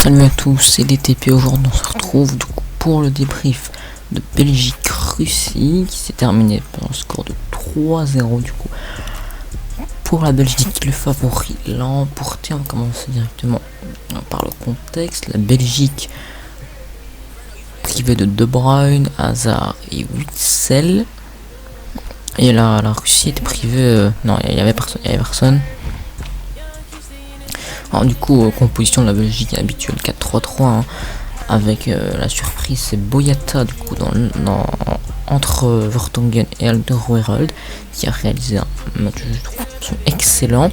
Salut à tous, c'est DTP. Aujourd'hui on se retrouve du coup pour le débrief de Belgique-Russie qui s'est terminé par un score de 3-0 du coup. Pour la Belgique, le favori l'a emporté. On va commencer directement par le contexte. La Belgique privée de De Bruyne, Hazard et Witsel. Et la Russie était privée... non, il y avait personne. Alors du coup, composition de la Belgique habituelle 4-3-3, hein, avec la surprise, c'est Boyata du coup entre Vertonghen et Alderweireld qui a réalisé un match, je trouve, excellent.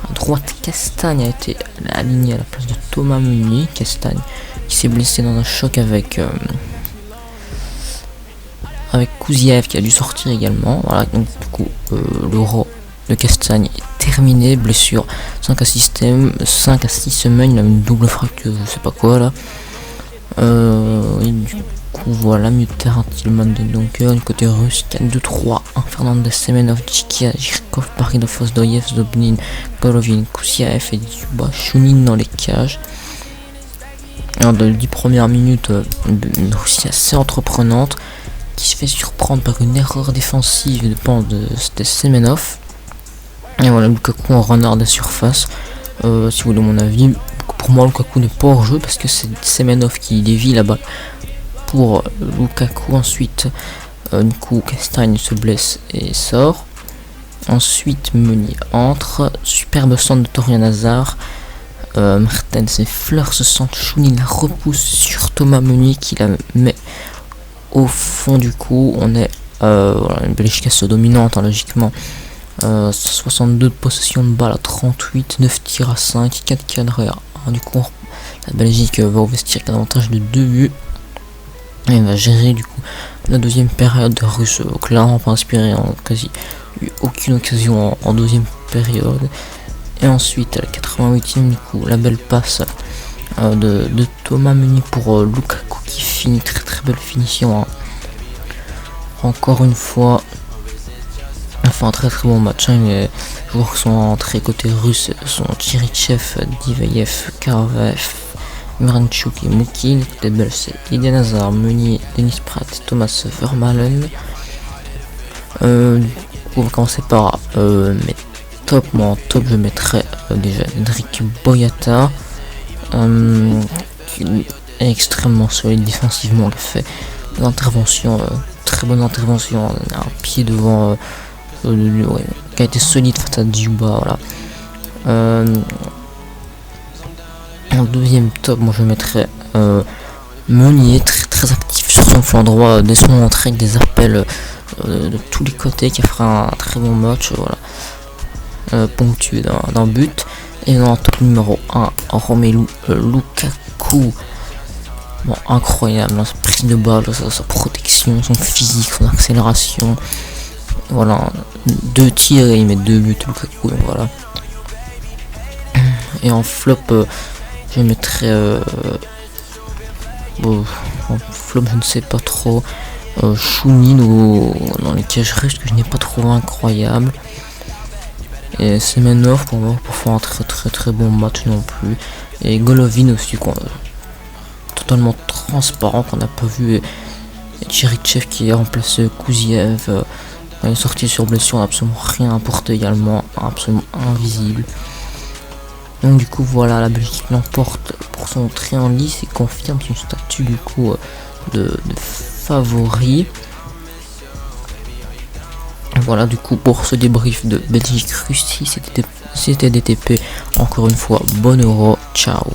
À droite, Castagne a été aligné à la place de Thomas Meunier. Castagne qui s'est blessé dans un choc avec Kouziev qui a dû sortir également. Voilà, donc du coup l'Euro de Castagne est terminé, blessure 5 à 6 semaines, il a une double fracture, je sais pas quoi là. Et du coup voilà, mieux de terrain Tillman de Dunker, du côté russe 4-2-3-1, Fernandez, Semenov, Djikia, Jirkov, Baridov, Fosdoyev, Zobnin, Golovin, Kouziev et Djuba, Chounin dans les cages. Alors de 10 premières minutes, une Russie assez entreprenante qui se fait surprendre par une erreur défensive de part de Semenov. Et voilà, Lukaku en renard de surface. Si vous voulez mon avis, pour moi Lukaku n'est pas hors jeu parce que c'est Semenov qui dévie la balle pour Lukaku. Ensuite du coup Castagne se blesse et sort. Ensuite Meunier entre, superbe centre de Torgan Hazard. Mertens et Fleur se sentent, Chounin la repousse sur Thomas Meunier qui la met au fond. Du coup on est voilà, une Belgique assez dominante, hein, logiquement. 62 de possession de balle à 38, 9 tirs à 5, 4 cadrés à 1. Du coup, la Belgique va au vestiaire avec un avantage de 2 buts. Et va gérer du coup la deuxième période de Russe, clairement pas inspiré, en quasi eu aucune occasion en deuxième période. Et ensuite, à la 88e, du coup, la belle passe de Thomas Meunier pour Lukaku qui finit, très belle finition. Hein. Encore une fois. Enfin, un très bon match, hein. Les joueurs qui sont entrés côté russe sont Chirichev, Diveyev, Karavaev, Miranchuk et Moukin. Côté belge, c'est Eden Hazard, Meunier, Denis Pratt, Thomas Vermaelen. On va commencer par mes top. Moi en top je mettrais déjà Hendrik Boyata, qui est extrêmement solide défensivement. Le fait l'intervention, très bonne intervention, un pied devant. Ouais, qui a été solide face à Djuba, voilà. En deuxième top, moi je mettrais Meunier, très actif sur son flanc droit dès son entrée avec des appels de tous les côtés, qui a fait un très bon match, voilà, ponctué d'un but. Et en top numéro 1, Romelu Lukaku, bon, incroyable, hein, sa prise de balle, sa protection, son physique, son accélération. Voilà, 2 tirs et il met 2 buts Lukaku, donc voilà. Et en flop, je mettrais en flop, je ne sais pas trop, Chounin dans les cages russes que je n'ai pas trouvé incroyable. Et Semenov pour faire un très bon match non plus. Et Golovin aussi, totalement transparent, qu'on n'a pas vu. Et Chirichev qui a remplacé Kouziev. Il est sorti sur blessure, n'a absolument rien apporté également, absolument invisible. Donc du coup voilà, la Belgique l'emporte pour son entrée en lice et confirme son statut du coup de favori. Voilà, du coup pour ce débrief de Belgique-Russie, c'était DTP. Encore une fois, bon Euro, ciao.